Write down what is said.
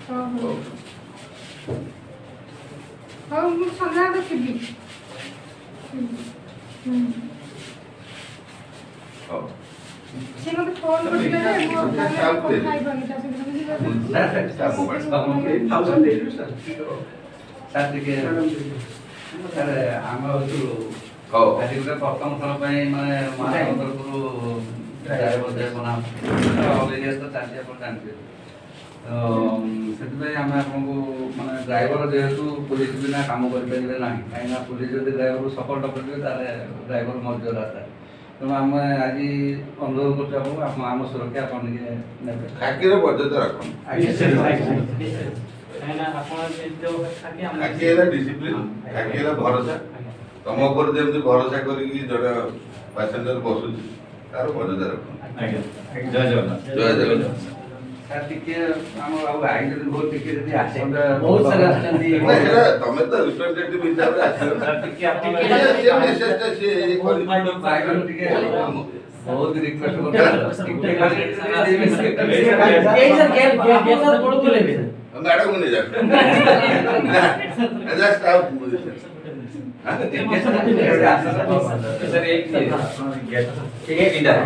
हां मु संध्या तो थिबी से मते फोन करले मो खाइ बनिता से सर आम आज गोटे प्रथम थर माने महानगर ड्राइवर दे बना ऑल एरिया तो चलते आप जानते तो से आम आपको माने ड्राइवर जेहेतु पुलिस बिना काम करें ना कहीं पुलिस जो ड्राइवर सपोर्ट करेंगे ड्राइवर मर्यादा था तेणु आम आज अनुरोध कर आम सुरक्षा खाकी मर्यादा रख डिसिप्लिन खाकी भरोसा तुम ऊपर जमी भरोसा करके जड़े पैसेंजर बसुच तार मर्यादा रख जय जगन्नाथ जय जगन्नाथ सर टिके हम आइन बहुत टिके जदी आसंदा बहुत सारा आछंदी तमे तो रिप्रेजेंटेटिव हिसाब रे आछो सर टिके आपके मेसेज से प्राइवेट टिके बहुत रिक्वेस्ट करता टिके खाली ए सर गेट सर पड़ को लेबे मैडम को नहीं जा एज स्टाफ सर एक गेट ठीक है इंडिया